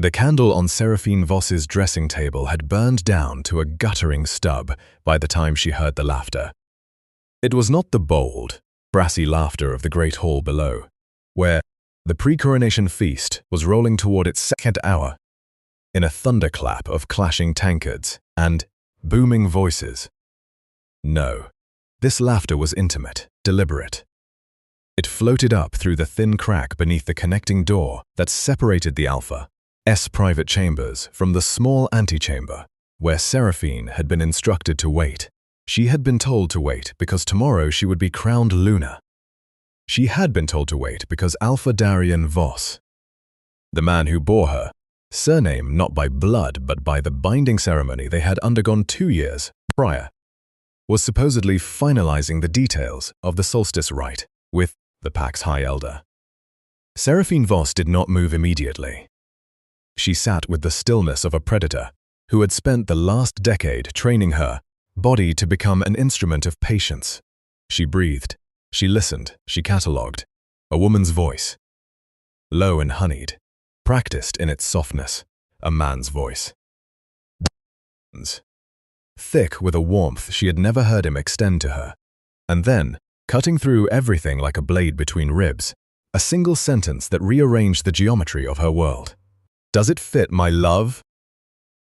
The candle on Seraphine Voss's dressing table had burned down to a guttering stub by the time she heard the laughter. It was not the bold, brassy laughter of the great hall below, where the pre-coronation feast was rolling toward its second hour, in a thunderclap of clashing tankards and booming voices. No, this laughter was intimate, deliberate. It floated up through the thin crack beneath the connecting door that separated the Alpha's private chambers from the small antechamber where Seraphine had been instructed to wait. She had been told to wait because tomorrow she would be crowned Luna. She had been told to wait because Alpha Điền Voss, the man who bore her surname not by blood but by the binding ceremony they had undergone 2 years prior, was supposedly finalizing the details of the solstice rite with the pack's high elder. Seraphine Voss did not move immediately. She sat with the stillness of a predator who had spent the last decade training her body to become an instrument of patience. She breathed, she listened, she catalogued. A woman's voice, low and honeyed, practiced in its softness, a man's voice. Thick with a warmth she had never heard him extend to her. And then, cutting through everything like a blade between ribs, a single sentence that rearranged the geometry of her world. "Does it fit, my love?"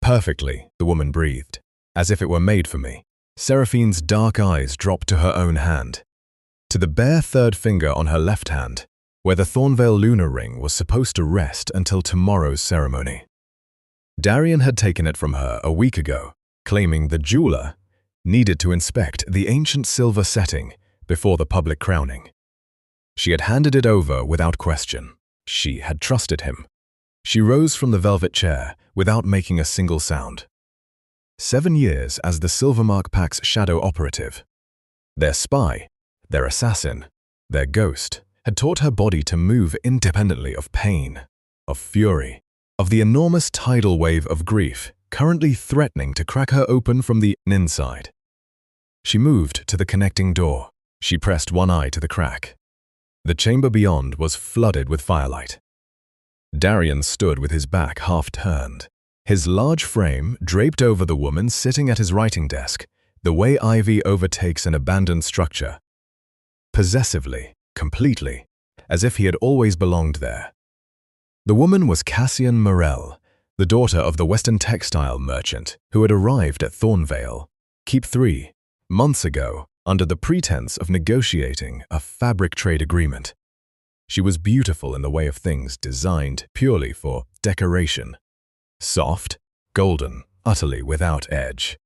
"Perfectly," the woman breathed, as if it were made for me. Seraphine's dark eyes dropped to her own hand, to the bare third finger on her left hand, where the Thornvale lunar ring was supposed to rest until tomorrow's ceremony. Điền had taken it from her a week ago, claiming the jeweler needed to inspect the ancient silver setting before the public crowning. She had handed it over without question. She had trusted him. She rose from the velvet chair without making a single sound. 7 years as the Silvermark Pack's shadow operative. Their spy, their assassin, their ghost had taught her body to move independently of pain, of fury, of the enormous tidal wave of grief currently threatening to crack her open from the inside. She moved to the connecting door. She pressed one eye to the crack. The chamber beyond was flooded with firelight. Điền stood with his back half-turned, his large frame draped over the woman sitting at his writing desk, the way ivy overtakes an abandoned structure. Possessively, completely, as if he had always belonged there. The woman was Cassian Morel, the daughter of the Western textile merchant who had arrived at Thornvale, Keep 3, months ago under the pretense of negotiating a fabric trade agreement. She was beautiful in the way of things designed purely for decoration. Soft, golden, utterly without edge.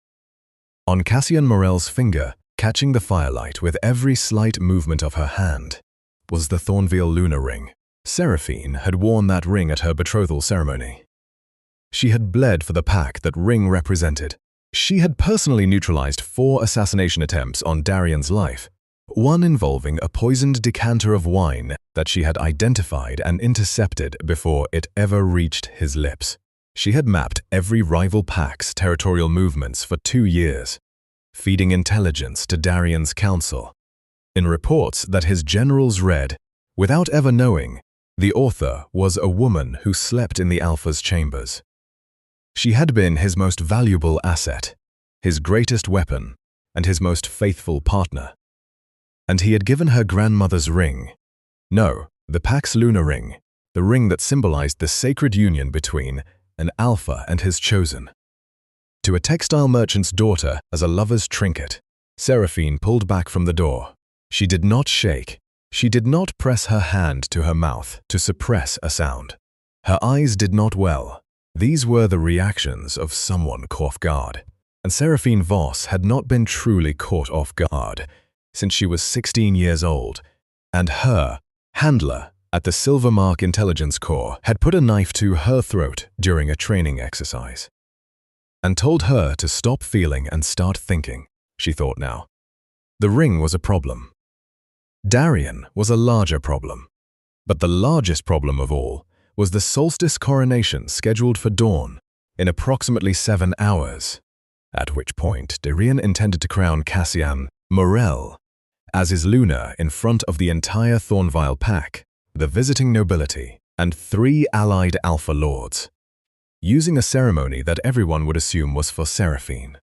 On Cassian Morel's finger, catching the firelight with every slight movement of her hand, was the Thornvale lunar ring. Seraphine had worn that ring at her betrothal ceremony. She had bled for the pack that ring represented. She had personally neutralized 4 assassination attempts on Điền life, one involving a poisoned decanter of wine that she had identified and intercepted before it ever reached his lips. She had mapped every rival pack's territorial movements for 2 years, feeding intelligence to Điền council, in reports that his generals read, without ever knowing, the author was a woman who slept in the Alpha's chambers. She had been his most valuable asset, his greatest weapon, and his most faithful partner. And he had given her grandmother's ring. No, the pack's lunar ring, the ring that symbolized the sacred union between an Alpha and his chosen. To a textile merchant's daughter as a lover's trinket, Seraphine pulled back from the door. She did not shake. She did not press her hand to her mouth to suppress a sound. Her eyes did not well. These were the reactions of someone caught off guard. And Seraphine Voss had not been truly caught off guard since she was 16 years old, and her handler at the Silvermark Intelligence Corps had put a knife to her throat during a training exercise and told her to stop feeling and start thinking, she thought now. The ring was a problem. Điền was a larger problem. But the largest problem of all was the solstice coronation scheduled for dawn in approximately 7 hours, at which point Điền intended to crown Cassian Morel as his Luna in front of the entire Thornvale pack, the visiting nobility, and 3 allied Alpha Lords. using a ceremony that everyone would assume was for Seraphine.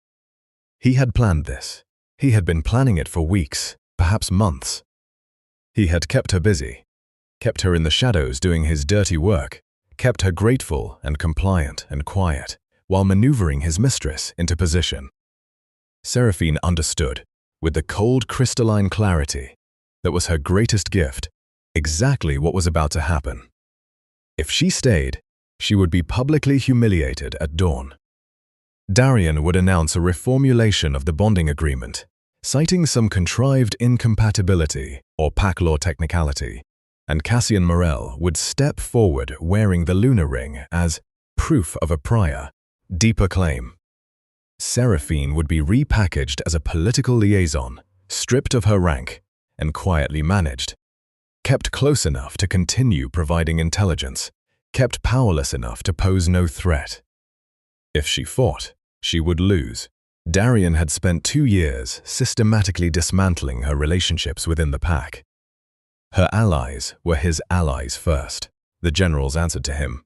He had planned this. He had been planning it for weeks, perhaps months. He had kept her busy, kept her in the shadows doing his dirty work, kept her grateful and compliant and quiet, while maneuvering his mistress into position. Seraphine understood, with the cold crystalline clarity that was her greatest gift, exactly what was about to happen. If she stayed, she would be publicly humiliated at dawn. Darian would announce a reformulation of the bonding agreement, citing some contrived incompatibility or pack law technicality, and Cassian Morel would step forward wearing the lunar ring as proof of a prior, deeper claim. Seraphine would be repackaged as a political liaison, stripped of her rank, and quietly managed, kept close enough to continue providing intelligence, kept powerless enough to pose no threat. If she fought, she would lose. Darian had spent 2 years systematically dismantling her relationships within the pack. Her allies were his allies first. The generals answered to him.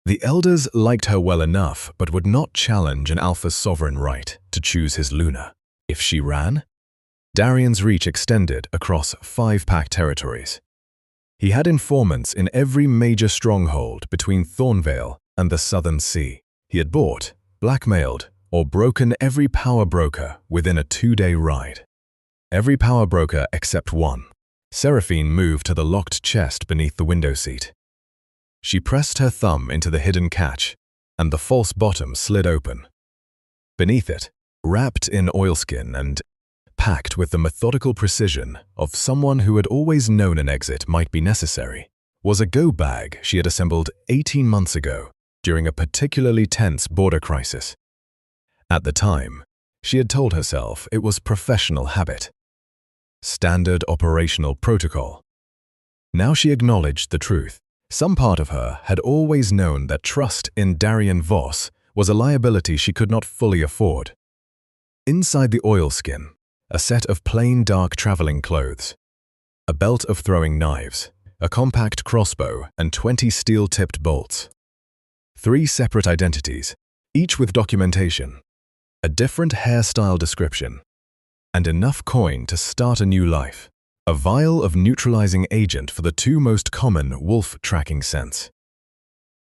The elders liked her well enough, but would not challenge an alpha's sovereign right to choose his Luna. If she ran, Darian's reach extended across 5 pack territories. He had informants in every major stronghold between Thornvale and the Southern Sea. He had bought, blackmailed, or broken every power broker within a 2-day ride. Every power broker except one. Seraphine moved to the locked chest beneath the window seat. She pressed her thumb into the hidden catch, and the false bottom slid open. Beneath it, wrapped in oilskin and packed with the methodical precision of someone who had always known an exit might be necessary, was a go bag she had assembled 18 months ago during a particularly tense border crisis. At the time, she had told herself it was professional habit, standard operational protocol. Now she acknowledged the truth. Some part of her had always known that trust in Darian Voss was a liability she could not fully afford. Inside the oilskin, a set of plain dark traveling clothes, a belt of throwing knives, a compact crossbow, and 20 steel-tipped bolts. 3 separate identities, each with documentation, a different hairstyle description, and enough coin to start a new life. A vial of neutralizing agent for the 2 most common wolf tracking scents.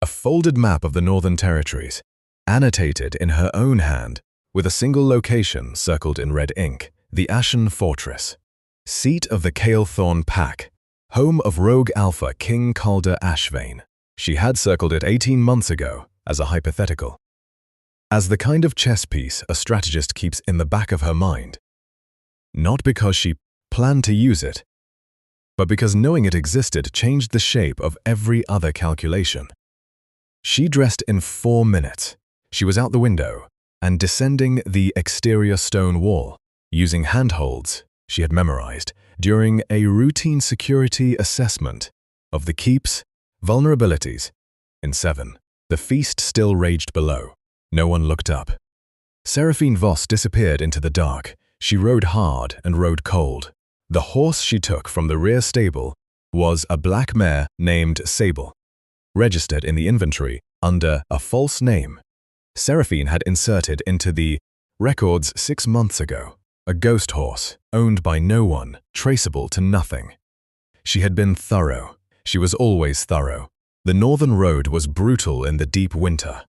A folded map of the Northern Territories, annotated in her own hand, with a single location circled in red ink, the Ashen Fortress, seat of the Calethorn Pack, home of rogue alpha King Calder Ashvane. She had circled it 18 months ago as a hypothetical, as the kind of chess piece a strategist keeps in the back of her mind. Not because she planned to use it, but because knowing it existed changed the shape of every other calculation. She dressed in 4 minutes. She was out the window and descending the exterior stone wall, using handholds she had memorized during a routine security assessment of the keep's vulnerabilities. In 7, the feast still raged below. No one looked up. Seraphine Voss disappeared into the dark. She rode hard and rode cold. The horse she took from the rear stable was a black mare named Sable, registered in the inventory under a false name. Seraphine had inserted into the records 6 months ago, a ghost horse owned by no one, traceable to nothing. She had been thorough. She was always thorough. The northern road was brutal in the deep winter.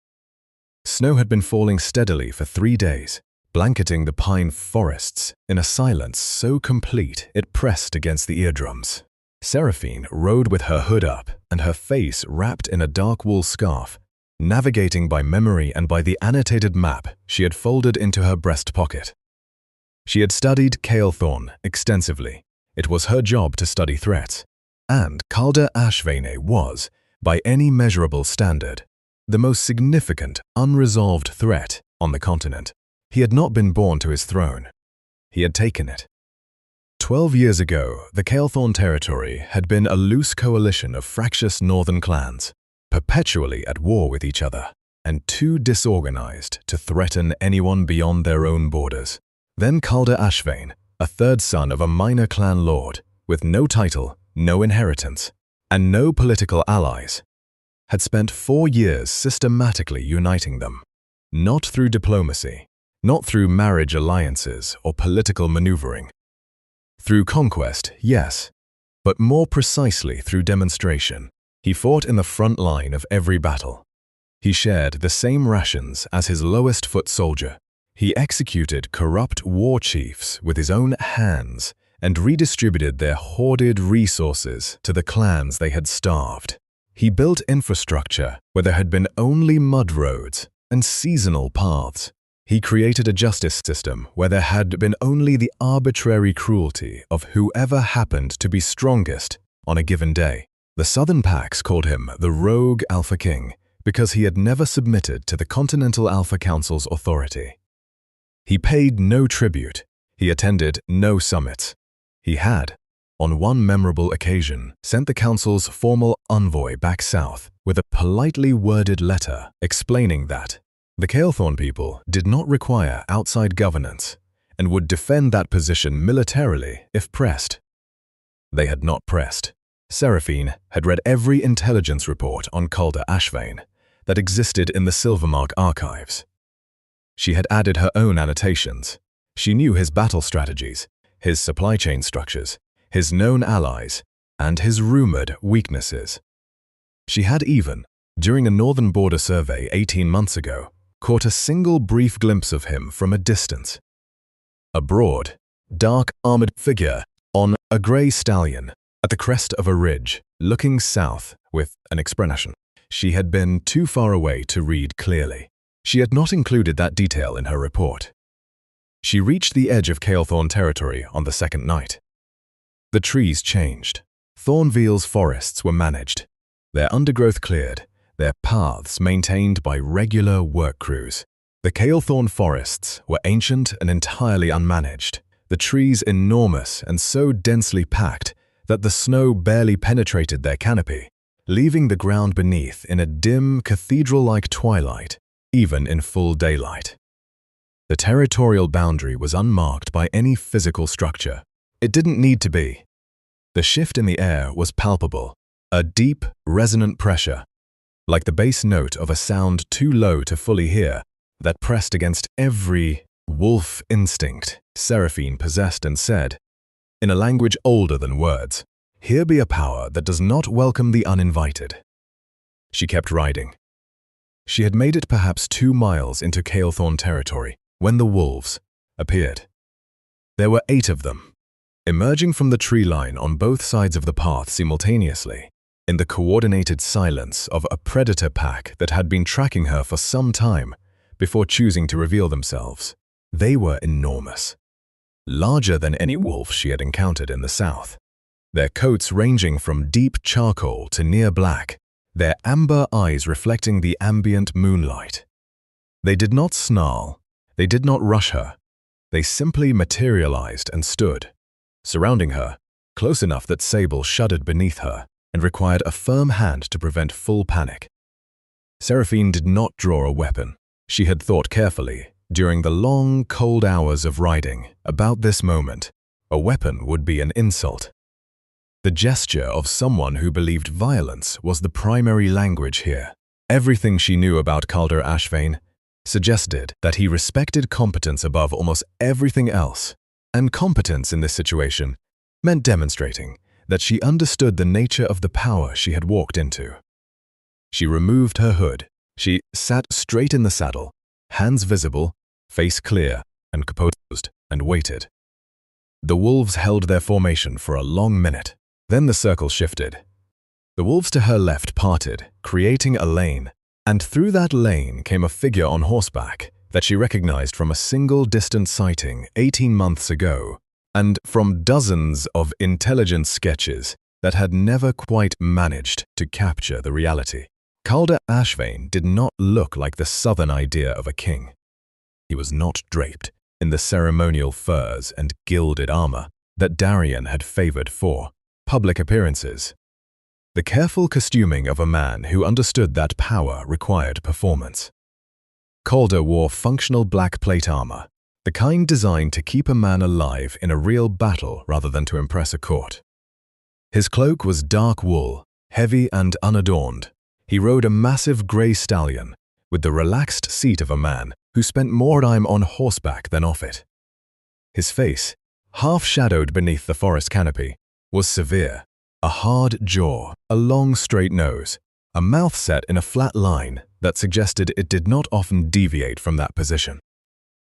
Snow had been falling steadily for 3 days, blanketing the pine forests in a silence so complete it pressed against the eardrums. Seraphine rode with her hood up and her face wrapped in a dark wool scarf, navigating by memory and by the annotated map she had folded into her breast pocket. She had studied Calethorn extensively. It was her job to study threats, and Calder Ashvane was, by any measurable standard, the most significant unresolved threat on the continent. He had not been born to his throne. He had taken it. 12 years ago, the Calethorn territory had been a loose coalition of fractious northern clans, perpetually at war with each other, and too disorganized to threaten anyone beyond their own borders. Then Calder Ashvane, a 3rd son of a minor clan lord, with no title, no inheritance, and no political allies, had spent 4 years systematically uniting them. Not through diplomacy, not through marriage alliances or political maneuvering. Through conquest, yes, but more precisely through demonstration. He fought in the front line of every battle. He shared the same rations as his lowest foot soldier. He executed corrupt war chiefs with his own hands and redistributed their hoarded resources to the clans they had starved. He built infrastructure where there had been only mud roads and seasonal paths. He created a justice system where there had been only the arbitrary cruelty of whoever happened to be strongest on a given day. The Southern Pax called him the Rogue Alpha King because he had never submitted to the Continental Alpha Council's authority. He paid no tribute. He attended no summits. He had, on one memorable occasion, sent the Council's formal envoy back south with a politely worded letter explaining that the Calethorn people did not require outside governance and would defend that position militarily if pressed. They had not pressed. Seraphine had read every intelligence report on Calder Ashvane that existed in the Silvermark archives. She had added her own annotations. She knew his battle strategies, his supply chain structures, his known allies, and his rumored weaknesses. She had even, during a northern border survey 18 months ago, caught a single brief glimpse of him from a distance. A broad, dark armored figure on a grey stallion at the crest of a ridge, looking south with an expression. She had been too far away to read clearly. She had not included that detail in her report. She reached the edge of Calethorn territory on the second night. The trees changed. Thornveal's forests were managed, their undergrowth cleared, their paths maintained by regular work crews. The Calethorn forests were ancient and entirely unmanaged, the trees enormous and so densely packed that the snow barely penetrated their canopy, leaving the ground beneath in a dim, cathedral-like twilight, even in full daylight. The territorial boundary was unmarked by any physical structure. It didn't need to be. The shift in the air was palpable, a deep, resonant pressure, like the bass note of a sound too low to fully hear, that pressed against every wolf instinct Seraphine possessed and said, in a language older than words, "Here be a power that does not welcome the uninvited." She kept riding. She had made it perhaps 2 miles into Calethorn territory when the wolves appeared. There were 8 of them, emerging from the tree line on both sides of the path simultaneously, in the coordinated silence of a predator pack that had been tracking her for some time before choosing to reveal themselves. They were enormous, larger than any wolf she had encountered in the south, their coats ranging from deep charcoal to near black, their amber eyes reflecting the ambient moonlight. They did not snarl, they did not rush her, they simply materialized and stood, surrounding her, close enough that Sable shuddered beneath her and required a firm hand to prevent full panic. Seraphine did not draw a weapon. She had thought carefully, during the long, cold hours of riding, about this moment. A weapon would be an insult. The gesture of someone who believed violence was the primary language here. Everything she knew about Calder Ashvane suggested that he respected competence above almost everything else, and competence in this situation meant demonstrating that she understood the nature of the power she had walked into. She removed her hood. She sat straight in the saddle, hands visible, face clear and composed, and waited. The wolves held their formation for a long minute. Then the circle shifted. The wolves to her left parted, creating a lane, and through that lane came a figure on horseback that she recognized from a single distant sighting 18 months ago, and from dozens of intelligence sketches that had never quite managed to capture the reality. Calder Ashvane did not look like the southern idea of a king. He was not draped in the ceremonial furs and gilded armor that Darien had favored for public appearances. The careful costuming of a man who understood that power required performance. Calder wore functional black plate armor, the kind designed to keep a man alive in a real battle rather than to impress a court. His cloak was dark wool, heavy and unadorned. He rode a massive grey stallion with the relaxed seat of a man who spent more time on horseback than off it. His face, half shadowed beneath the forest canopy, was severe, a hard jaw, a long straight nose, a mouth set in a flat line that suggested it did not often deviate from that position.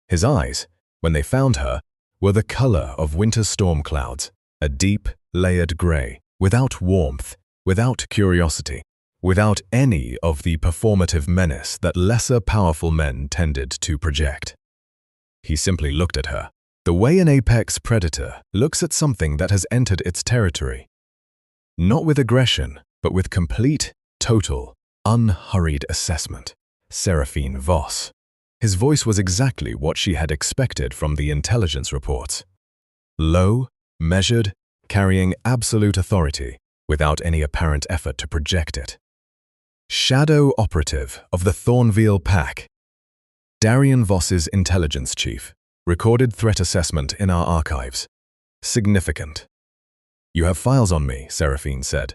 His eyes, when they found her, were the color of winter storm clouds, a deep, layered grey, without warmth, without curiosity, without any of the performative menace that lesser powerful men tended to project. He simply looked at her, the way an apex predator looks at something that has entered its territory. Not with aggression, but with complete, total, unhurried assessment. Seraphine Voss. His voice was exactly what she had expected from the intelligence reports. Low, measured, carrying absolute authority, without any apparent effort to project it. Shadow operative of the Thornville Pack. Darian Voss's intelligence chief. Recorded threat assessment in our archives. Significant. You have files on me, Seraphine said.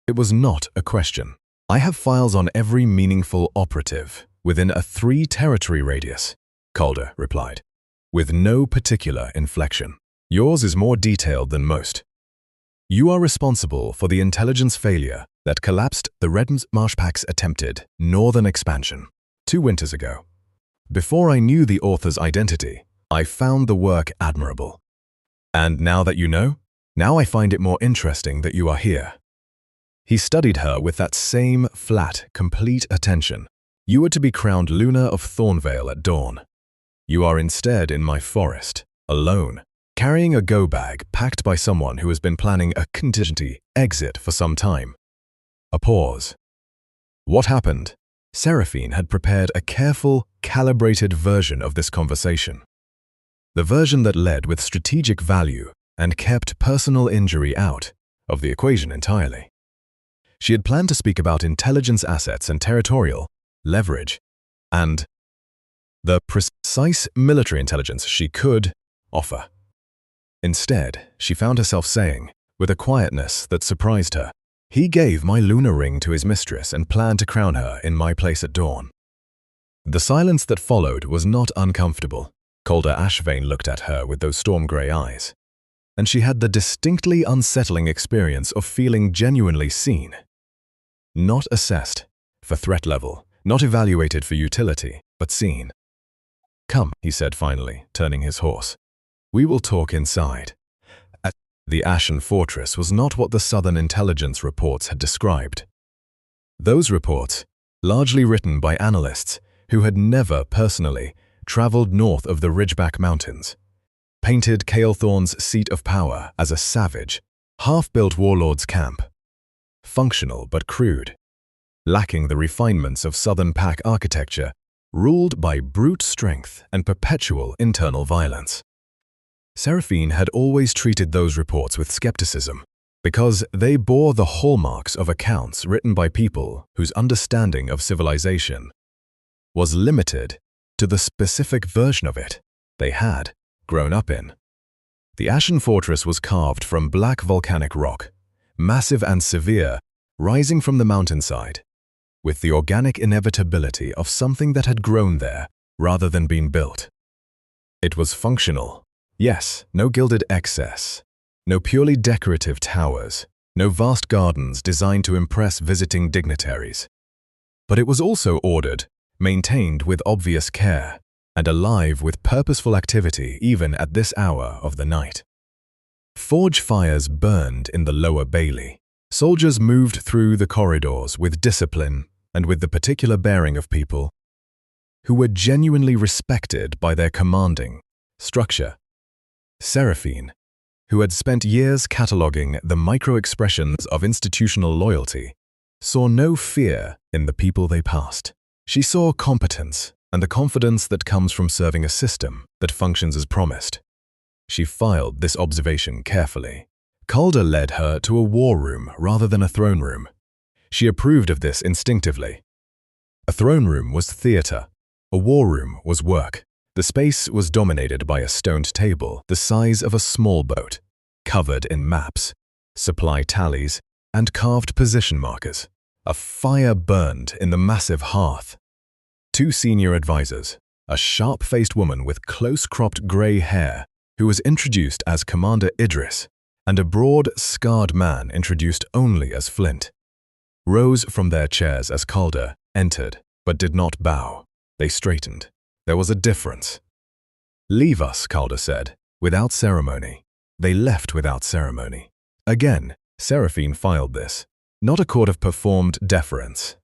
It was not a question. I have files on every meaningful operative within a 3-territory radius, Calder replied, with no particular inflection. Yours is more detailed than most. You are responsible for the intelligence failure that collapsed the Red Marsh Pack's attempted northern expansion 2 winters ago. Before I knew the author's identity, I found the work admirable. And now that you know, now I find it more interesting that you are here. He studied her with that same flat, complete attention. You were to be crowned Luna of Thornvale at dawn. You are instead in my forest, alone, carrying a go-bag packed by someone who has been planning a contingency exit for some time. A pause. What happened? Seraphine had prepared a careful, calibrated version of this conversation. The version that led with strategic value and kept personal injury out of the equation entirely. She had planned to speak about intelligence assets and territorial leverage, and the precise military intelligence she could offer. Instead, she found herself saying, with a quietness that surprised her, "He gave my lunar ring to his mistress and planned to crown her in my place at dawn." The silence that followed was not uncomfortable. Calder Ashvane looked at her with those storm-grey eyes, and she had the distinctly unsettling experience of feeling genuinely seen. Not assessed for threat level, not evaluated for utility, but seen. "Come," he said finally, turning his horse. "We will talk inside." The Ashen Fortress was not what the Southern intelligence reports had described. Those reports, largely written by analysts who had never personally traveled north of the Ridgeback Mountains, painted Calethorn's seat of power as a savage, half-built warlord's camp. Functional but crude, lacking the refinements of Southern Pack architecture, ruled by brute strength and perpetual internal violence. Seraphine had always treated those reports with skepticism because they bore the hallmarks of accounts written by people whose understanding of civilization was limited to the specific version of it they had grown up in. The Ashen Fortress was carved from black volcanic rock, massive and severe, rising from the mountainside, with the organic inevitability of something that had grown there rather than been built. It was functional. Yes, no gilded excess, no purely decorative towers, no vast gardens designed to impress visiting dignitaries. But it was also ordered, maintained with obvious care, and alive with purposeful activity even at this hour of the night. Forge fires burned in the lower bailey. Soldiers moved through the corridors with discipline and with the particular bearing of people who were genuinely respected by their commanding structure. Seraphine, who had spent years cataloging the micro-expressions of institutional loyalty, saw no fear in the people they passed. She saw competence and the confidence that comes from serving a system that functions as promised. She filed this observation carefully. Calder led her to a war room rather than a throne room. She approved of this instinctively. A throne room was theater. A war room was work. The space was dominated by a stoned table the size of a small boat, covered in maps, supply tallies, and carved position markers. A fire burned in the massive hearth. Two senior advisors, a sharp-faced woman with close-cropped grey hair, who was introduced as Commander Idris, and a broad, scarred man introduced only as Flint, rose from their chairs as Calder entered, but did not bow. They straightened. There was a difference. "Leave us," Calder said, without ceremony. They left without ceremony. Again, Seraphine filed this. Not a court of performed deference.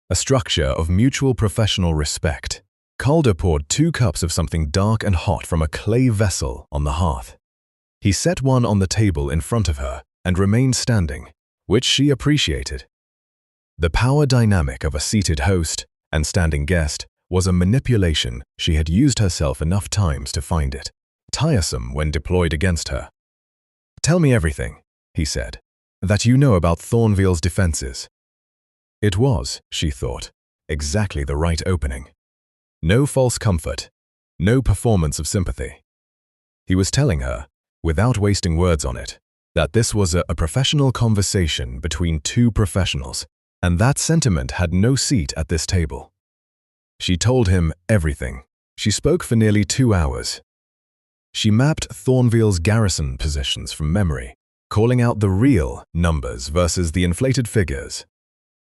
A structure of mutual professional respect. Calder poured 2 cups of something dark and hot from a clay vessel on the hearth. He set one on the table in front of her and remained standing, which she appreciated. The power dynamic of a seated host and standing guest was a manipulation she had used herself enough times to find it tiresome when deployed against her. "Tell me everything," he said, "that you know about Thornville's defenses." It was, she thought, exactly the right opening. No false comfort, no performance of sympathy. He was telling her, without wasting words on it, that this was a professional conversation between 2 professionals, and that sentiment had no seat at this table. She told him everything. She spoke for nearly 2 hours. She mapped Thornville's garrison positions from memory, calling out the real numbers versus the inflated figures.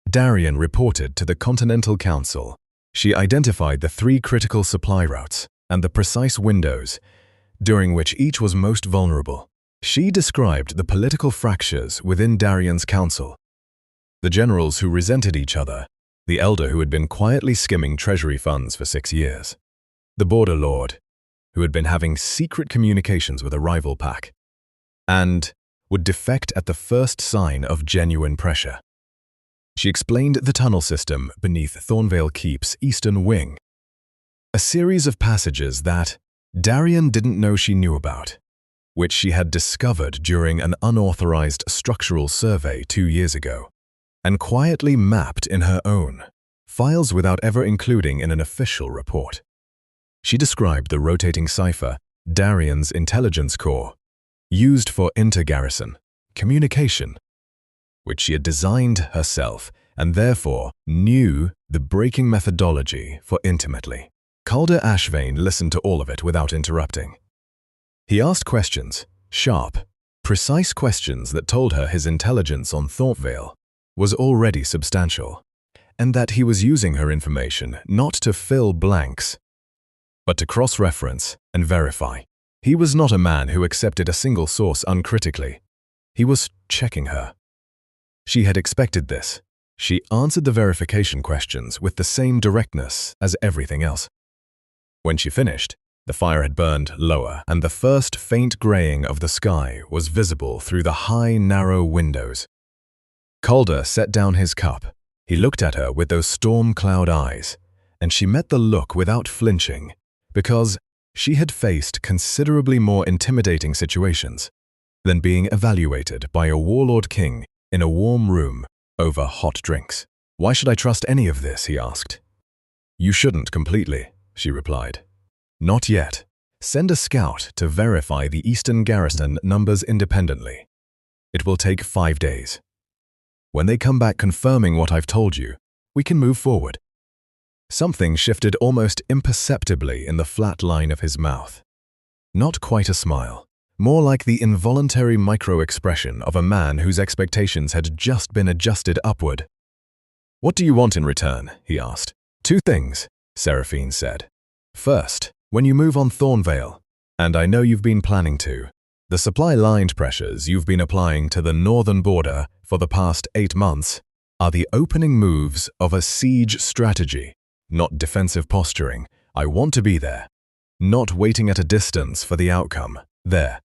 Darien reported to the Continental Council. She identified the 3 critical supply routes and the precise windows during which each was most vulnerable. She described the political fractures within Darien's council. The generals who resented each other, the elder who had been quietly skimming treasury funds for 6 years, the border lord who had been having secret communications with a rival pack, and would defect at the first sign of genuine pressure. She explained the tunnel system beneath Thornvale Keep's eastern wing, a series of passages that Darien didn't know she knew about, which she had discovered during an unauthorized structural survey 2 years ago, and quietly mapped in her own files without ever including in an official report. She described the rotating cipher, Darien's intelligence core, used for inter-garrison communication, which she had designed herself and therefore knew the breaking methodology for intimately. Calder Ashvane listened to all of it without interrupting. He asked questions, sharp, precise questions that told her his intelligence on Thornvale was already substantial, and that he was using her information not to fill blanks, but to cross-reference and verify. He was not a man who accepted a single source uncritically. He was checking her. She had expected this. She answered the verification questions with the same directness as everything else. When she finished, the fire had burned lower, and the first faint graying of the sky was visible through the high, narrow windows. Calder set down his cup. He looked at her with those storm cloud eyes, and she met the look without flinching, because she had faced considerably more intimidating situations than being evaluated by a warlord king in a warm room over hot drinks. "Why should I trust any of this?" he asked. "You shouldn't completely," she replied. "Not yet. Send a scout to verify the Eastern Garrison numbers independently. It will take 5 days. When they come back confirming what I've told you, we can move forward." Something shifted almost imperceptibly in the flat line of his mouth. Not quite a smile, more like the involuntary micro-expression of a man whose expectations had just been adjusted upward. "What do you want in return?" he asked. "2 things, Seraphine said. "First, when you move on Thornvale, and I know you've been planning to, the supply-lined pressures you've been applying to the northern border for the past 8 months are the opening moves of a siege strategy, not defensive posturing. I want to be there, not waiting at a distance for the outcome, there.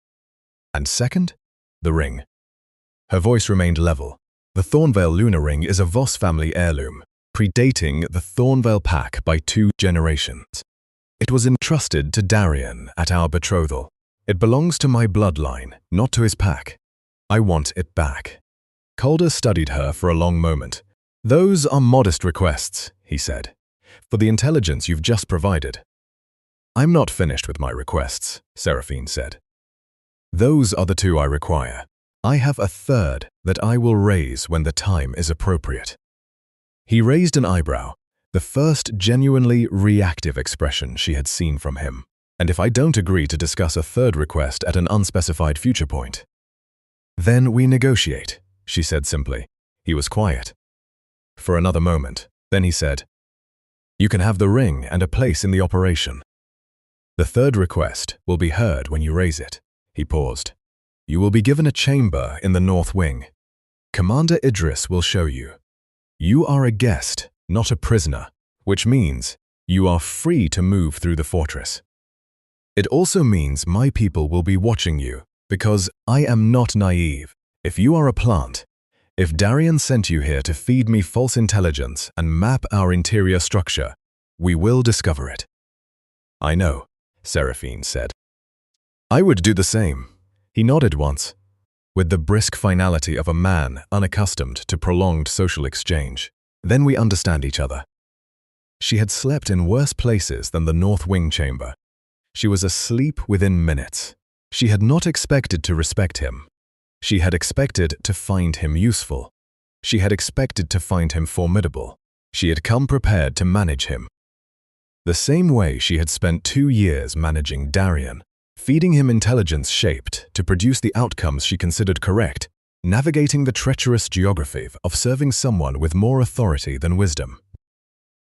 And second, the ring." Her voice remained level. "The Thornvale lunar ring is a Voss family heirloom, predating the Thornvale pack by 2 generations. It was entrusted to Darien at our betrothal. It belongs to my bloodline, not to his pack. I want it back." Calder studied her for a long moment. "Those are modest requests," he said, "for the intelligence you've just provided." "I'm not finished with my requests," Seraphine said. "Those are the 2 I require. I have a third that I will raise when the time is appropriate." He raised an eyebrow, the first genuinely reactive expression she had seen from him. And if I don't agree to discuss a third request at an unspecified future point? Then we negotiate, she said simply. He was quiet. For another moment, then he said, "You can have the ring and a place in the operation. The third request will be heard when you raise it." He paused. "You will be given a chamber in the north wing. Commander Idris will show you. You are a guest, not a prisoner, which means you are free to move through the fortress. It also means my people will be watching you, because I am not naive. If you are a plant, if Darian sent you here to feed me false intelligence and map our interior structure, we will discover it." "I know," Seraphine said. "I would do the same." He nodded once, with the brisk finality of a man unaccustomed to prolonged social exchange. "Then we understand each other." She had slept in worse places than the North Wing chamber. She was asleep within minutes. She had not expected to respect him. She had expected to find him useful. She had expected to find him formidable. She had come prepared to manage him. The same way she had spent 2 years managing Darian, feeding him intelligence shaped to produce the outcomes she considered correct, navigating the treacherous geography of serving someone with more authority than wisdom.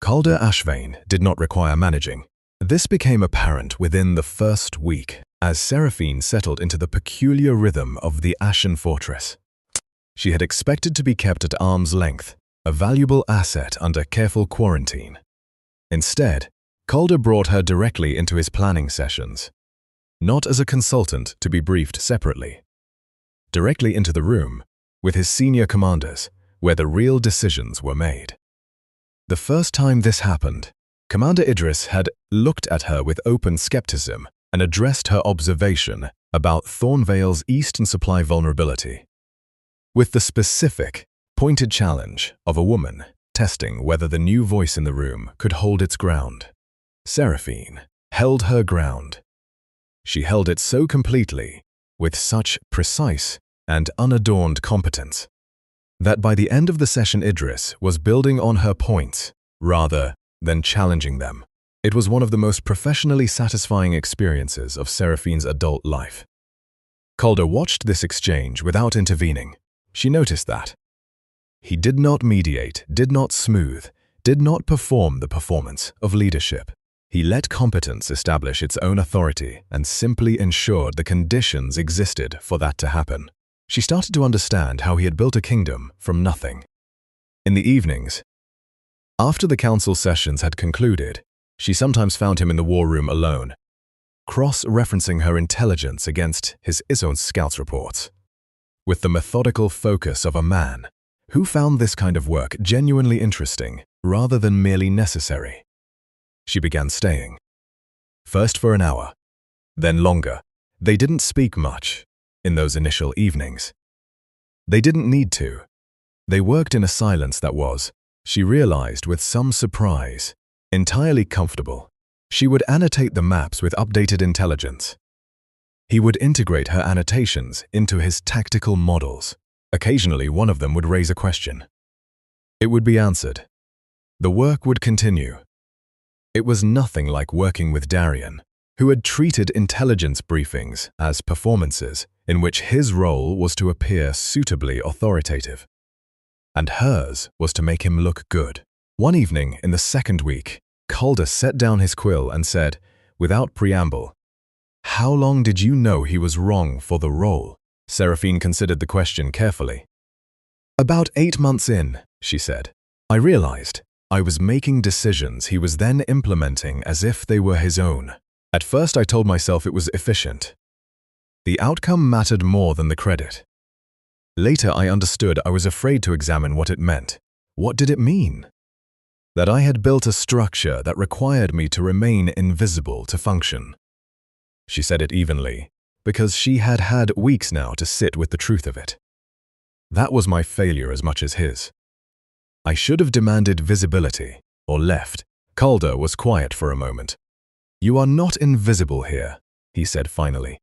Calder Ashvane did not require managing. This became apparent within the first week, as Seraphine settled into the peculiar rhythm of the Ashen Fortress. She had expected to be kept at arm's length, a valuable asset under careful quarantine. Instead, Calder brought her directly into his planning sessions, not as a consultant to be briefed separately. Directly into the room, with his senior commanders, where the real decisions were made. The first time this happened, Commander Idris had looked at her with open skepticism and addressed her observation about Thornvale's Eastern supply vulnerability, with the specific, pointed challenge of a woman testing whether the new voice in the room could hold its ground. Seraphine held her ground. She held it so completely, with such precise and unadorned competence, that by the end of the session Idris was building on her points rather than challenging them. It was one of the most professionally satisfying experiences of Seraphine's adult life. Calder watched this exchange without intervening. She noticed that. He did not mediate, did not smooth, did not perform the performance of leadership. He let competence establish its own authority and simply ensured the conditions existed for that to happen. She started to understand how he had built a kingdom from nothing. In the evenings, after the council sessions had concluded, she sometimes found him in the war room alone, cross-referencing her intelligence against his own scouts reports, with the methodical focus of a man who found this kind of work genuinely interesting rather than merely necessary. She began staying. First for an hour, then longer. They didn't speak much in those initial evenings. They didn't need to. They worked in a silence that was, she realized with some surprise, entirely comfortable. She would annotate the maps with updated intelligence. He would integrate her annotations into his tactical models. Occasionally, one of them would raise a question. It would be answered. The work would continue. It was nothing like working with Darian, who had treated intelligence briefings as performances in which his role was to appear suitably authoritative, and hers was to make him look good. One evening in the second week, Calder set down his quill and said, without preamble, "How long did you know he was wrong for the role?" Seraphine considered the question carefully. "About 8 months in," she said. "I realized I was making decisions he was then implementing as if they were his own. At first I told myself it was efficient. The outcome mattered more than the credit. Later I understood I was afraid to examine what it meant. What did it mean? That I had built a structure that required me to remain invisible to function." She said it evenly, because she had had weeks now to sit with the truth of it. "That was my failure as much as his. I should have demanded visibility, or left." Calder was quiet for a moment. "You are not invisible here," he said finally.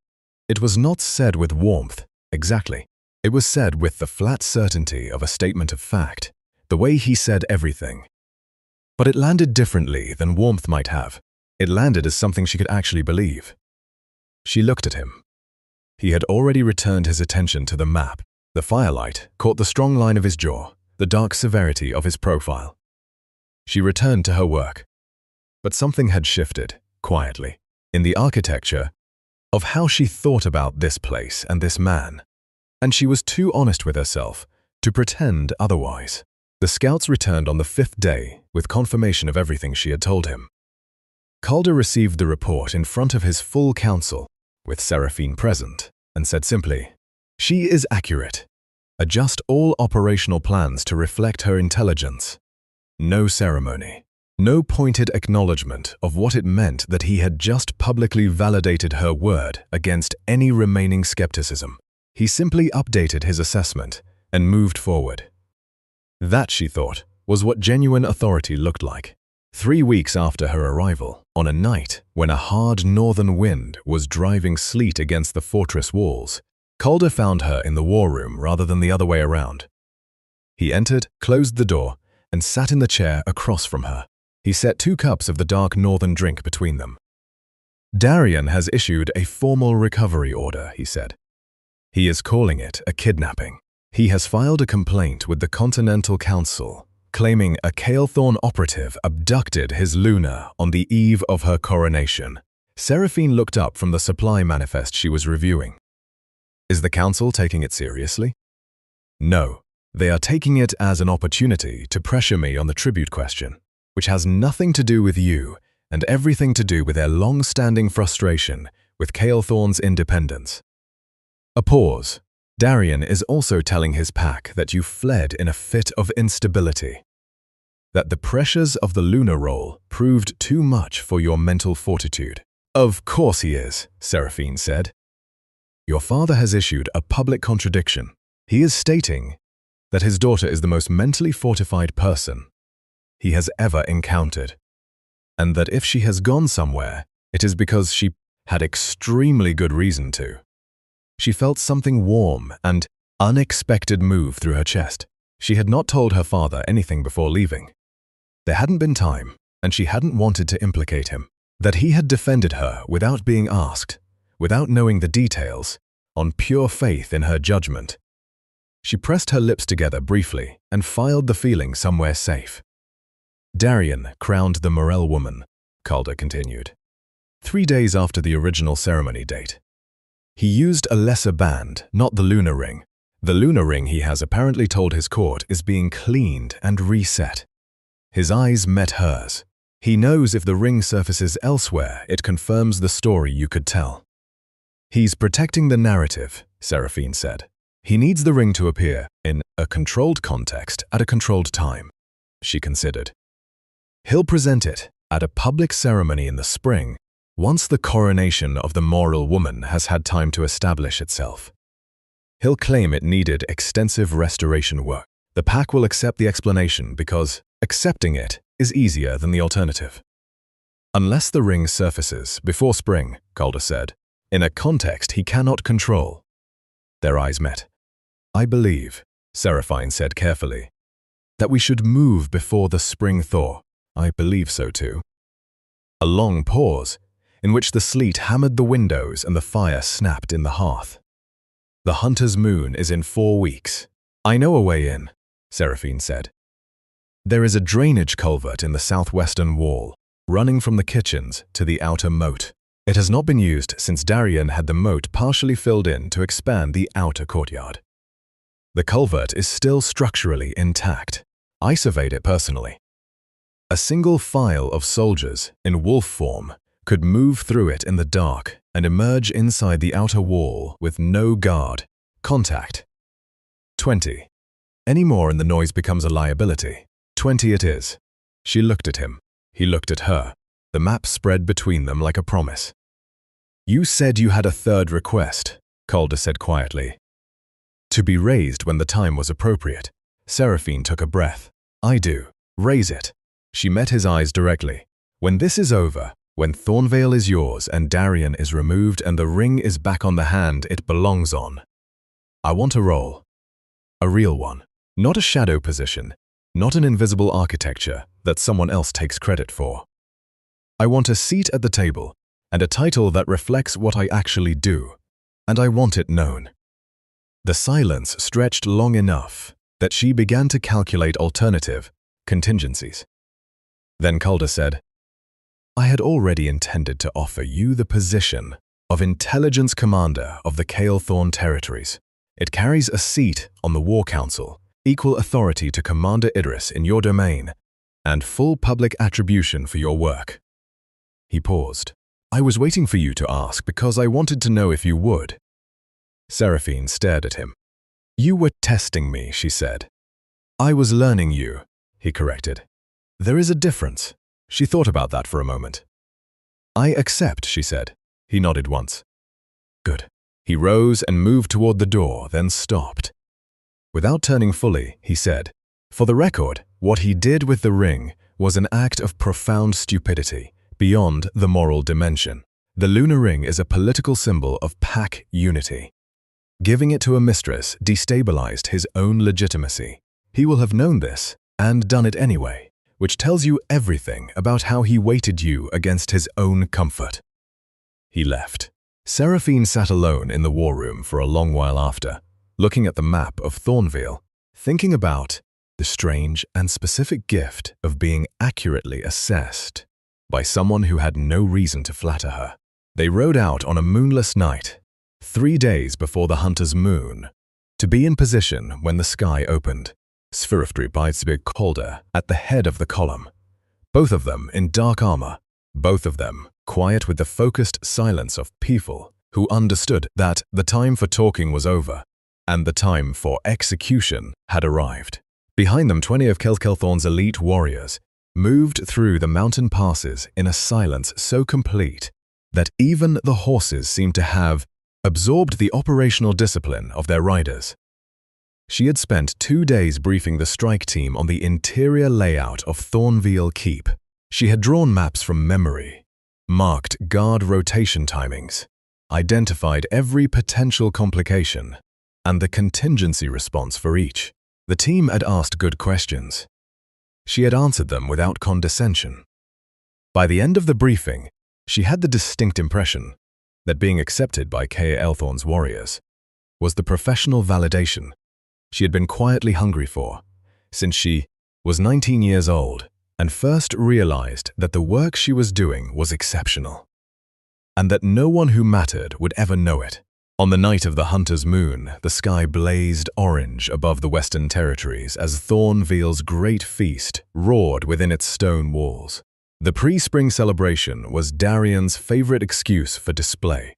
It was not said with warmth, exactly. It was said with the flat certainty of a statement of fact, the way he said everything. But it landed differently than warmth might have. It landed as something she could actually believe. She looked at him. He had already returned his attention to the map. The firelight caught the strong line of his jaw, the dark severity of his profile. She returned to her work. But something had shifted, quietly, in the architecture of how she thought about this place and this man. And she was too honest with herself to pretend otherwise. The scouts returned on the 5th day with confirmation of everything she had told him. Calder received the report in front of his full council, with Seraphine present, and said simply, "She is accurate. Adjust all operational plans to reflect her intelligence." No ceremony, no pointed acknowledgement of what it meant that he had just publicly validated her word against any remaining skepticism. He simply updated his assessment and moved forward. That, she thought, was what genuine authority looked like. 3 weeks after her arrival, on a night when a hard northern wind was driving sleet against the fortress walls, Calder found her in the war room rather than the other way around. He entered, closed the door, and sat in the chair across from her. He set 2 cups of the dark northern drink between them. "Darien has issued a formal recovery order," he said. "He is calling it a kidnapping. He has filed a complaint with the Continental Council, claiming a Calethorn operative abducted his Luna on the eve of her coronation." Seraphine looked up from the supply manifest she was reviewing. "Is the Council taking it seriously?" "No. They are taking it as an opportunity to pressure me on the tribute question, which has nothing to do with you and everything to do with their long-standing frustration with Calethorn's independence." A pause. "Darien is also telling his pack that you fled in a fit of instability. That the pressures of the lunar role proved too much for your mental fortitude." "Of course he is," Seraphine said. "Your father has issued a public contradiction. He is stating that his daughter is the most mentally fortified person he has ever encountered, and that if she has gone somewhere, it is because she had extremely good reason to." She felt something warm and unexpected move through her chest. She had not told her father anything before leaving. There hadn't been time, and she hadn't wanted to implicate him. That he had defended her without being asked, without knowing the details, on pure faith in her judgment. She pressed her lips together briefly and filed the feeling somewhere safe. "Darien crowned the Morel woman," Calder continued, 3 days after the original ceremony date. "He used a lesser band, not the lunar ring. The lunar ring, he has apparently told his court, is being cleaned and reset." His eyes met hers. "He knows if the ring surfaces elsewhere, it confirms the story you could tell." "He's protecting the narrative," Seraphine said. "He needs the ring to appear in a controlled context at a controlled time," she considered. "He'll present it at a public ceremony in the spring, once the coronation of the Morel woman has had time to establish itself. He'll claim it needed extensive restoration work. The pack will accept the explanation because accepting it is easier than the alternative." "Unless the ring surfaces before spring," Calder said, "in a context he cannot control." Their eyes met. "I believe," Seraphine said carefully, "that we should move before the spring thaw." "I believe so too." A long pause, in which the sleet hammered the windows and the fire snapped in the hearth. "The hunter's moon is in 4 weeks. I know a way in," Seraphine said. "There is a drainage culvert in the southwestern wall, running from the kitchens to the outer moat. It has not been used since Darien had the moat partially filled in to expand the outer courtyard. The culvert is still structurally intact. I surveyed it personally. A single file of soldiers in wolf form could move through it in the dark and emerge inside the outer wall with no guard. Contact. 20. Any more and the noise becomes a liability. 20 it is." She looked at him. He looked at her. The map spread between them like a promise. "You said you had a third request," Calder said quietly. "To be raised when the time was appropriate." Seraphine took a breath. "I do. Raise it." She met his eyes directly. "When this is over, when Thornvale is yours and Darien is removed and the ring is back on the hand it belongs on, I want a role. A real one. Not a shadow position. not an invisible architecture that someone else takes credit for. I want a seat at the table and a title that reflects what I actually do, and I want it known. The silence stretched long enough that she began to calculate alternative contingencies. Then Calder said, I had already intended to offer you the position of Intelligence Commander of the Calethorn Territories. It carries a seat on the War Council, equal authority to Commander Idris in your domain, and full public attribution for your work. He paused. I was waiting for you to ask because I wanted to know if you would. Seraphine stared at him. You were testing me, she said. I was learning you, he corrected. There is a difference. She thought about that for a moment. I accept, she said. He nodded once. Good. He rose and moved toward the door, then stopped. Without turning fully, he said, for the record, what he did with the ring was an act of profound stupidity, beyond the moral dimension. The lunar ring is a political symbol of pack unity. Giving it to a mistress destabilized his own legitimacy. He will have known this, and done it anyway, which tells you everything about how he weighted you against his own comfort. He left. Seraphine sat alone in the war room for a long while after, looking at the map of Thornville, thinking about the strange and specific gift of being accurately assessed by someone who had no reason to flatter her. They rode out on a moonless night, 3 days before the hunter's moon, to be in position when the sky opened. Svirfdri Bidesbig Calder at the head of the column, both of them in dark armor, both of them quiet with the focused silence of people who understood that the time for talking was over and the time for execution had arrived. Behind them, 20 of Kelkelthorn's elite warriors moved through the mountain passes in a silence so complete that even the horses seemed to have absorbed the operational discipline of their riders. She had spent 2 days briefing the strike team on the interior layout of Thornville Keep. She had drawn maps from memory, marked guard rotation timings, identified every potential complication, and the contingency response for each. The team had asked good questions. She had answered them without condescension. By the end of the briefing, she had the distinct impression that being accepted by Calethorn's warriors was the professional validation she had been quietly hungry for since she was 19 years old and first realized that the work she was doing was exceptional, and that no one who mattered would ever know it. On the night of the hunter's moon, the sky blazed orange above the Western Territories as Thornville's great feast roared within its stone walls. The pre-spring celebration was Darian's favorite excuse for display.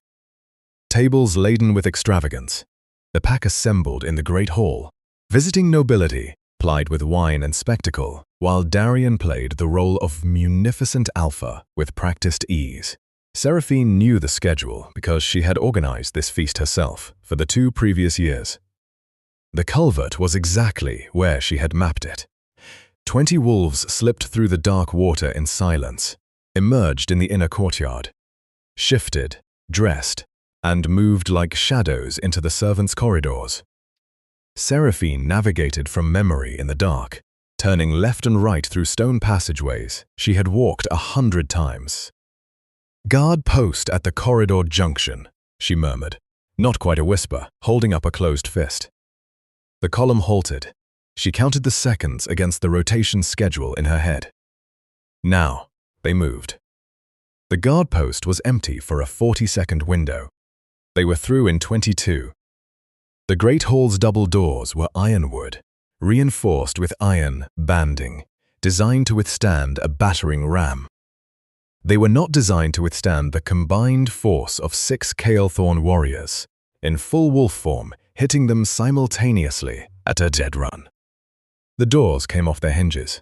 Tables laden with extravagance, the pack assembled in the great hall, visiting nobility plied with wine and spectacle, while Darian played the role of munificent alpha with practiced ease. Seraphine knew the schedule because she had organized this feast herself for the 2 previous years. The culvert was exactly where she had mapped it. 20 wolves slipped through the dark water in silence, emerged in the inner courtyard, shifted, dressed, and moved like shadows into the servants' corridors. Seraphine navigated from memory in the dark, turning left and right through stone passageways she had walked 100 times. Guard post at the corridor junction, she murmured, not quite a whisper, holding up a closed fist. The column halted. She counted the seconds against the rotation schedule in her head. Now, they moved. The guard post was empty for a 40-second window. They were through in 22. The great hall's double doors were ironwood, reinforced with iron banding, designed to withstand a battering ram. They were not designed to withstand the combined force of 6 Calethorn warriors, in full wolf form, hitting them simultaneously at a dead run. The doors came off their hinges.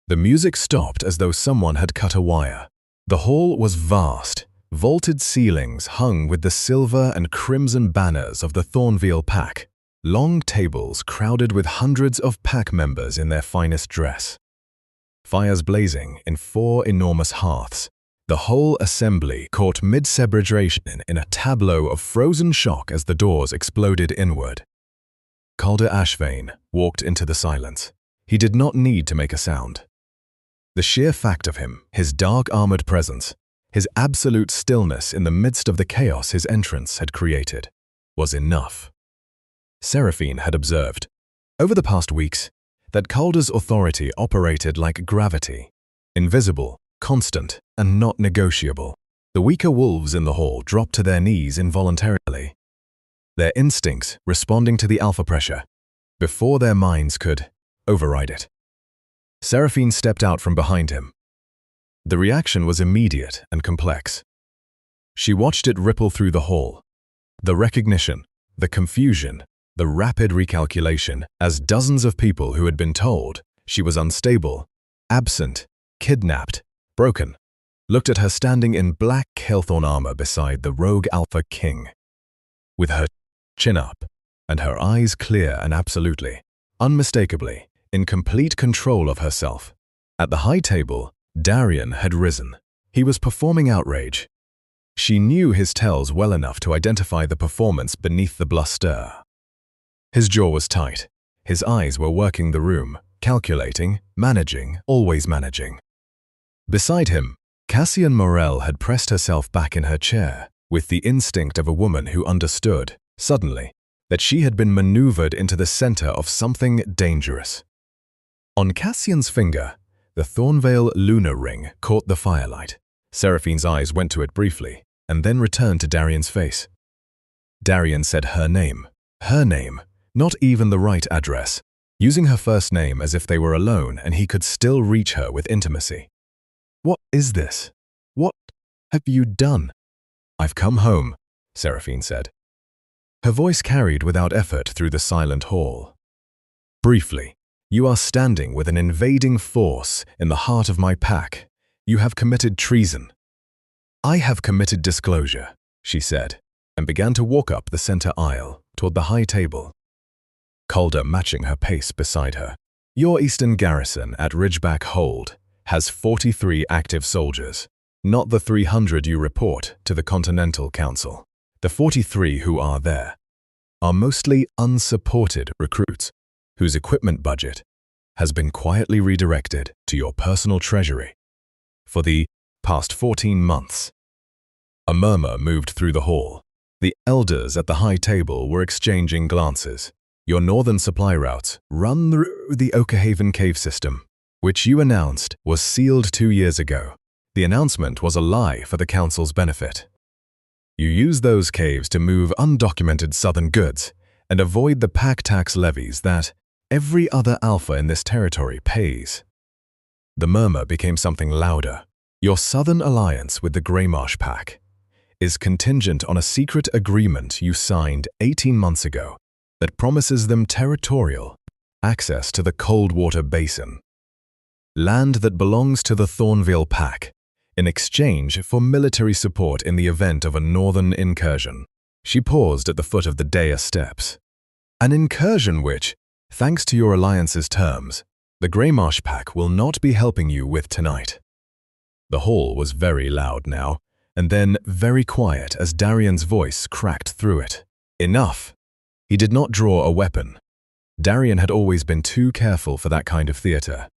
The music stopped as though someone had cut a wire. The hall was vast. Vaulted ceilings hung with the silver and crimson banners of the Thornville pack. Long tables crowded with hundreds of pack members in their finest dress. Fires blazing in 4 enormous hearths. The whole assembly caught mid-celebration in a tableau of frozen shock as the doors exploded inward. Calder Ashvane walked into the silence. He did not need to make a sound. The sheer fact of him, his dark armored presence, his absolute stillness in the midst of the chaos his entrance had created, was enough. Seraphine had observed, over the past weeks, that Calder's authority operated like gravity, invisible, constant, and not negotiable. The weaker wolves in the hall dropped to their knees involuntarily, their instincts responding to the alpha pressure, before their minds could override it. Seraphine stepped out from behind him. The reaction was immediate and complex. She watched it ripple through the hall, the recognition, the confusion, the rapid recalculation as dozens of people who had been told she was unstable, absent, kidnapped, broken, looked at her standing in black Kelthorn armor beside the rogue Alpha King. With her chin up and her eyes clear and absolutely, unmistakably, in complete control of herself. At the high table, Darian had risen. He was performing outrage. She knew his tells well enough to identify the performance beneath the bluster. His jaw was tight. His eyes were working the room, calculating, managing, always managing. Beside him, Cassian Morel had pressed herself back in her chair, with the instinct of a woman who understood, suddenly, that she had been maneuvered into the center of something dangerous. On Cassian's finger, the Thornvale lunar ring caught the firelight. Seraphine's eyes went to it briefly, and then returned to Darian's face. Darian said her name, not even the right address, using her first name as if they were alone and he could still reach her with intimacy. "What is this? What have you done?" "I've come home," Seraphine said. Her voice carried without effort through the silent hall. "Briefly, you are standing with an invading force in the heart of my pack. You have committed treason." "I have committed disclosure," she said, and began to walk up the center aisle toward the high table. Calder matching her pace beside her. "Your Eastern garrison at Ridgeback Hold has 43 active soldiers, not the 300 you report to the Continental Council. The 43 who are there are mostly unsupported recruits whose equipment budget has been quietly redirected to your personal treasury for the past 14 months. A murmur moved through the hall. The elders at the high table were exchanging glances. Your northern supply routes run through the Okerhaven cave system, which you announced was sealed 2 years ago. The announcement was a lie for the Council's benefit. You use those caves to move undocumented southern goods and avoid the pack tax levies that every other alpha in this territory pays. The murmur became something louder. Your southern alliance with the Greymarsh Pack is contingent on a secret agreement you signed 18 months ago that promises them territorial access to the Coldwater Basin, land that belongs to the Thornvale Pack, in exchange for military support in the event of a northern incursion. She paused at the foot of the Dea steps. An incursion which, thanks to your alliance's terms, the Greymarsh Pack will not be helping you with tonight. The hall was very loud now, and then very quiet as Darian's voice cracked through it. Enough! He did not draw a weapon. Darian had always been too careful for that kind of theater.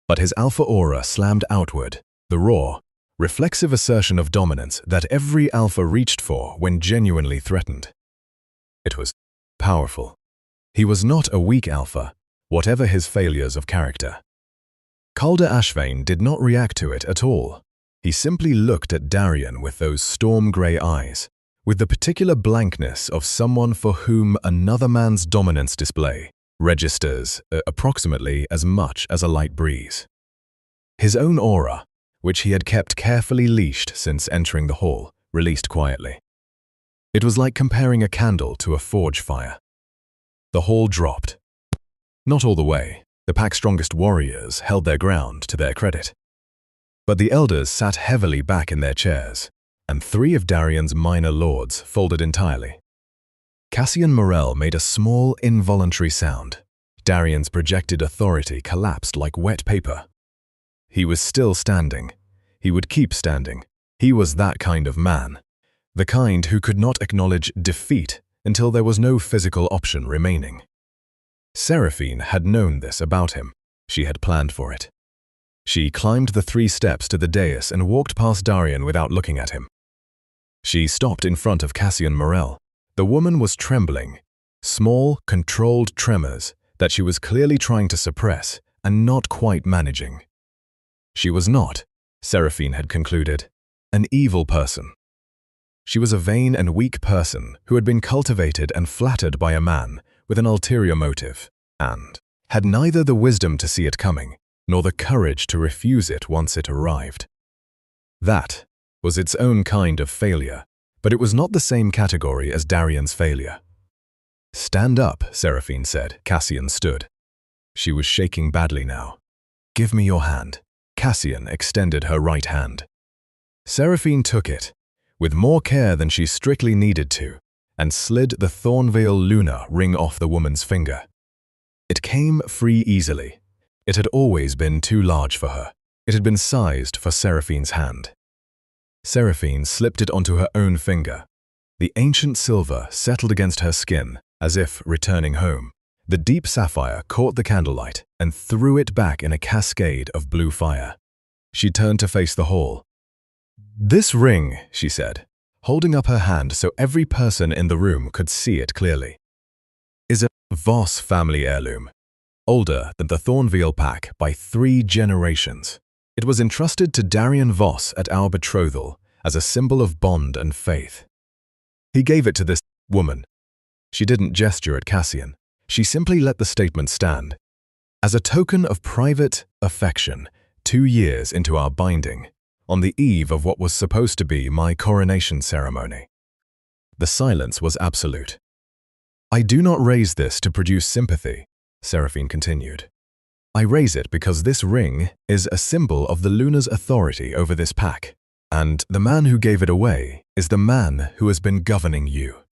But his alpha aura slammed outward, the raw, reflexive assertion of dominance that every alpha reached for when genuinely threatened. It was powerful. He was not a weak alpha, whatever his failures of character. Calder Ashvane did not react to it at all. He simply looked at Darian with those storm-grey eyes, with the particular blankness of someone for whom another man's dominance display registers approximately as much as a light breeze. His own aura, which he had kept carefully leashed since entering the hall, released quietly. It was like comparing a candle to a forge fire. The hall dropped. Not all the way. The pack's strongest warriors held their ground to their credit. But the elders sat heavily back in their chairs, and 3 of Darian's minor lords folded entirely. Cassian Morel made a small, involuntary sound. Darian's projected authority collapsed like wet paper. He was still standing. He would keep standing. He was that kind of man. The kind who could not acknowledge defeat until there was no physical option remaining. Seraphine had known this about him. She had planned for it. She climbed the 3 steps to the dais and walked past Darian without looking at him. She stopped in front of Cassian Morel. The woman was trembling, small, controlled tremors that she was clearly trying to suppress and not quite managing. She was not, Seraphine had concluded, an evil person. She was a vain and weak person who had been cultivated and flattered by a man with an ulterior motive, and had neither the wisdom to see it coming nor the courage to refuse it once it arrived. That was its own kind of failure, but it was not the same category as Darian's failure. "Stand up," Seraphine said. Cassian stood. She was shaking badly now. "Give me your hand." Cassian extended her right hand. Seraphine took it, with more care than she strictly needed to, and slid the Thornvale Luna ring off the woman's finger. It came free easily. It had always been too large for her. It had been sized for Seraphine's hand. Seraphine slipped it onto her own finger. The ancient silver settled against her skin, as if returning home. The deep sapphire caught the candlelight and threw it back in a cascade of blue fire. She turned to face the hall. "This ring," she said, holding up her hand so every person in the room could see it clearly, "is a Voss family heirloom, older than the Thornvale pack by 3 generations. It was entrusted to Darian Voss at our betrothal as a symbol of bond and faith. He gave it to this woman." She didn't gesture at Cassian. She simply let the statement stand. "As a token of private affection, 2 years into our binding, on the eve of what was supposed to be my coronation ceremony." The silence was absolute. "I do not raise this to produce sympathy," Seraphine continued. "I raise it because this ring is a symbol of the Luna's authority over this pack, and the man who gave it away is the man who has been governing you.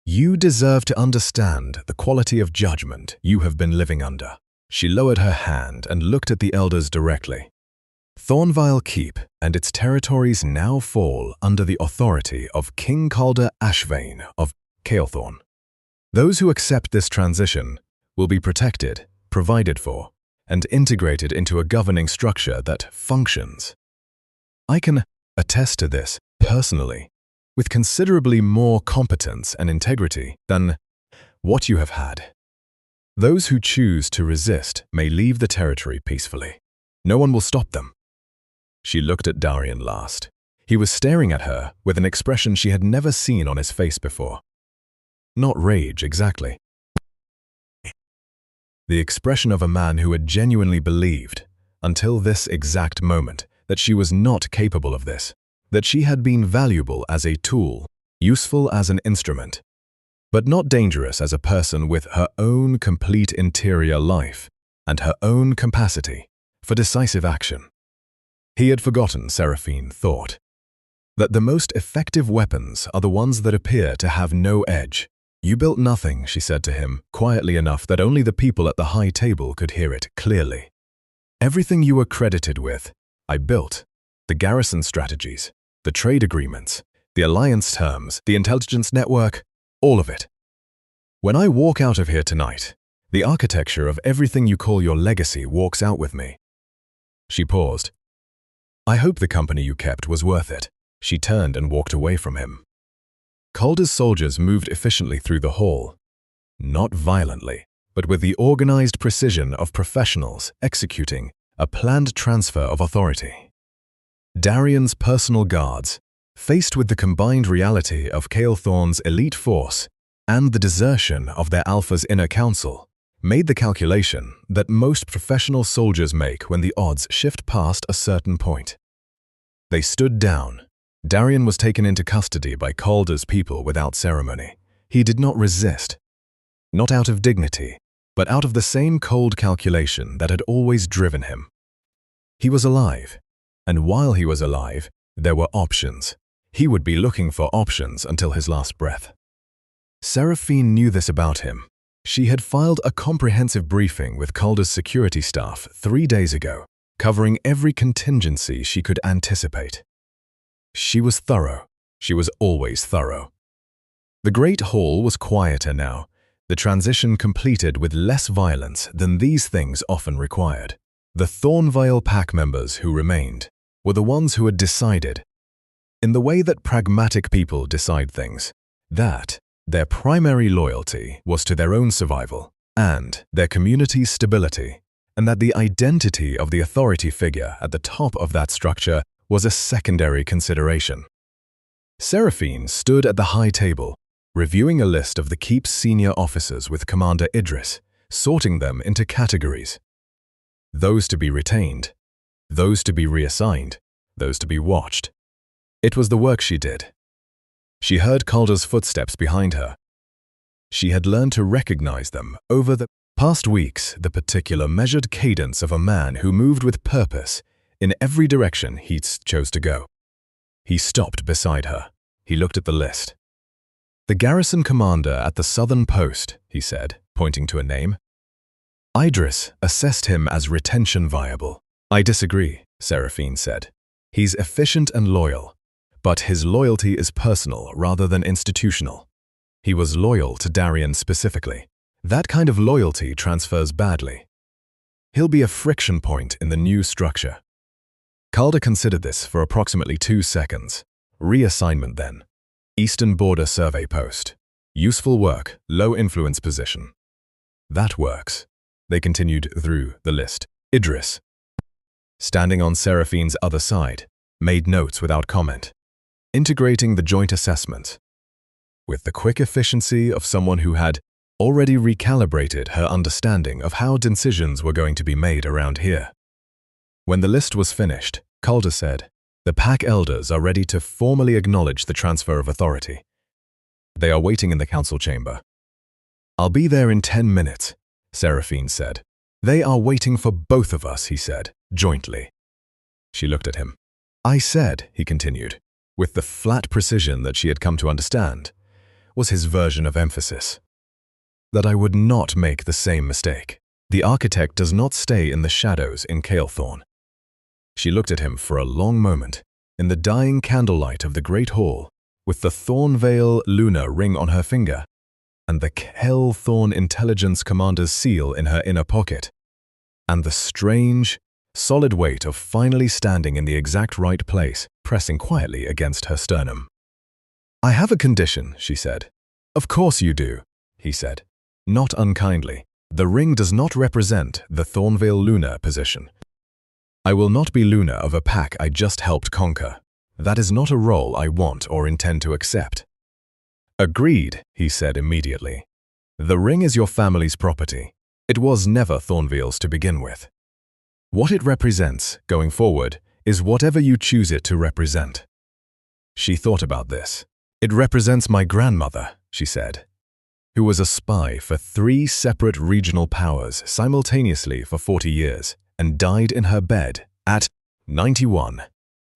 You deserve to understand the quality of judgment you have been living under." She lowered her hand and looked at the elders directly. "Thornvale Keep and its territories now fall under the authority of King Calder Ashvane of Caelthorn. Those who accept this transition will be protected, provided for, and integrated into a governing structure that functions. I can attest to this personally, with considerably more competence and integrity than what you have had. Those who choose to resist may leave the territory peacefully. No one will stop them." She looked at Darian last. He was staring at her with an expression she had never seen on his face before. Not rage, exactly. The expression of a man who had genuinely believed, until this exact moment, that she was not capable of this, that she had been valuable as a tool, useful as an instrument, but not dangerous as a person with her own complete interior life and her own capacity for decisive action. He had forgotten, Seraphine thought, that the most effective weapons are the ones that appear to have no edge. "You built nothing," she said to him, quietly enough that only the people at the high table could hear it clearly. "Everything you were credited with, I built. The garrison strategies, the trade agreements, the alliance terms, the intelligence network, all of it. When I walk out of here tonight, the architecture of everything you call your legacy walks out with me." She paused. "I hope the company you kept was worth it." She turned and walked away from him. Calder's soldiers moved efficiently through the hall, not violently, but with the organized precision of professionals executing a planned transfer of authority. Darian's personal guards, faced with the combined reality of Caelthorn's elite force and the desertion of their Alpha's inner council, made the calculation that most professional soldiers make when the odds shift past a certain point. They stood down. Darian was taken into custody by Calder's people without ceremony. He did not resist, not out of dignity, but out of the same cold calculation that had always driven him. He was alive, and while he was alive, there were options. He would be looking for options until his last breath. Seraphine knew this about him. She had filed a comprehensive briefing with Calder's security staff 3 days ago, covering every contingency she could anticipate. She was thorough. She was always thorough. The great hall was quieter now. The the transition completed with less violence than these things often required. The Thornvale pack members who remained were the ones who had decided, in the way that pragmatic people decide things, that their primary loyalty was to their own survival and their community's stability, and that the identity of the authority figure at the top of that structure was a secondary consideration. Seraphine stood at the high table, reviewing a list of the keep's senior officers with Commander Idris, sorting them into categories. Those to be retained, those to be reassigned, those to be watched. It was the work she did. She heard Calder's footsteps behind her. She had learned to recognize them over the past weeks, the particular measured cadence of a man who moved with purpose in every direction he chose to go. He stopped beside her. He looked at the list. "The garrison commander at the southern post," he said, pointing to a name. Idris assessed him as retention viable. "I disagree," Seraphine said. "He's efficient and loyal, but his loyalty is personal rather than institutional. He was loyal to Darien specifically. That kind of loyalty transfers badly. He'll be a friction point in the new structure." Calder considered this for approximately 2 seconds. Reassignment then. Eastern Border Survey Post. Useful work, low influence position. "That works." They continued through the list. Idris, standing on Seraphine's other side, made notes without comment, integrating the joint assessment with the quick efficiency of someone who had already recalibrated her understanding of how decisions were going to be made around here. When the list was finished, Calder said, "The pack elders are ready to formally acknowledge the transfer of authority. They are waiting in the council chamber." "I'll be there in 10 minutes, Seraphine said. "They are waiting for both of us," he said, jointly. She looked at him. "I said," he continued, with the flat precision that she had come to understand, was his version of emphasis, "that I would not make the same mistake. The architect does not stay in the shadows in Calethorn." She looked at him for a long moment, in the dying candlelight of the great hall, with the Thornvale lunar ring on her finger, and the Calethorn Intelligence Commander's seal in her inner pocket, and the strange, solid weight of finally standing in the exact right place, pressing quietly against her sternum. "I have a condition," she said. "Of course you do," he said, not unkindly. "The ring does not represent the Thornvale lunar position. I will not be lunar of a pack I just helped conquer. That is not a role I want or intend to accept." "Agreed," he said immediately. "The ring is your family's property. It was never Thornvale's to begin with. What it represents, going forward, is whatever you choose it to represent." She thought about this. "It represents my grandmother," she said, "who was a spy for 3 separate regional powers simultaneously for 40 years and died in her bed at 91,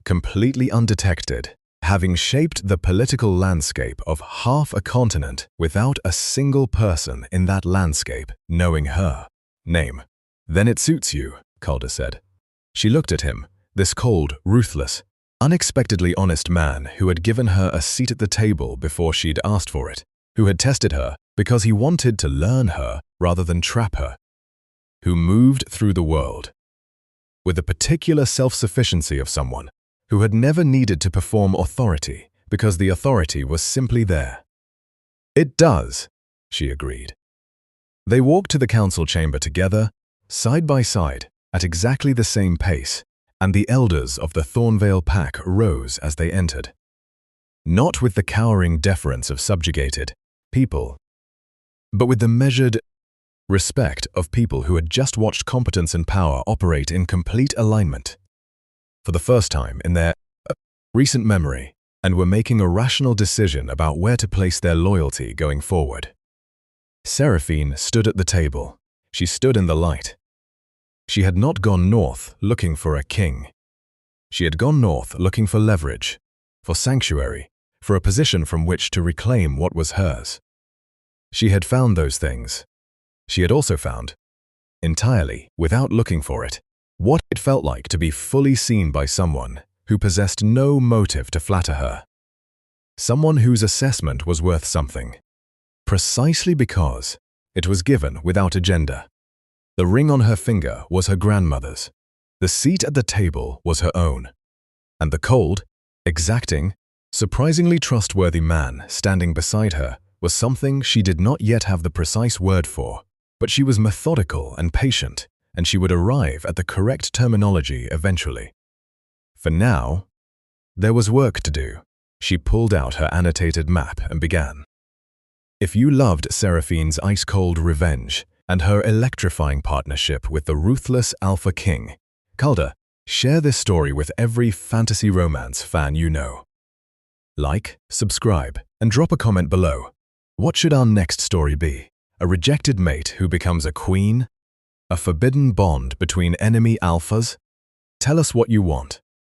completely undetected, having shaped the political landscape of half a continent without a single person in that landscape knowing her name." "Then it suits you," Calder said. She looked at him, this cold, ruthless, unexpectedly honest man who had given her a seat at the table before she'd asked for it, who had tested her because he wanted to learn her rather than trap her, who moved through the world with the particular self-sufficiency of someone who had never needed to perform authority because the authority was simply there. "It does," she agreed. They walked to the council chamber together, side by side, at exactly the same pace, and the elders of the Thornvale pack rose as they entered. Not with the cowering deference of subjugated people, but with the measured respect of people who had just watched competence and power operate in complete alignment for the first time in their recent memory, and were making a rational decision about where to place their loyalty going forward. Seraphine stood at the table. She stood in the light. She had not gone north looking for a king. She had gone north looking for leverage, for sanctuary, for a position from which to reclaim what was hers. She had found those things. She had also found, entirely without looking for it, what it felt like to be fully seen by someone who possessed no motive to flatter her. Someone whose assessment was worth something, precisely because It was given without agenda. The ring on her finger was her grandmother's. The seat at the table was her own. And the cold, exacting, surprisingly trustworthy man standing beside her was something she did not yet have the precise word for, but she was methodical and patient, and she would arrive at the correct terminology eventually. For now, there was work to do. She pulled out her annotated map and began. If you loved Seraphine's ice-cold revenge and her electrifying partnership with the ruthless Alpha King, Calder, share this story with every fantasy romance fan you know. Like, subscribe, and drop a comment below. What should our next story be? A rejected mate who becomes a queen? A forbidden bond between enemy alphas? Tell us what you want.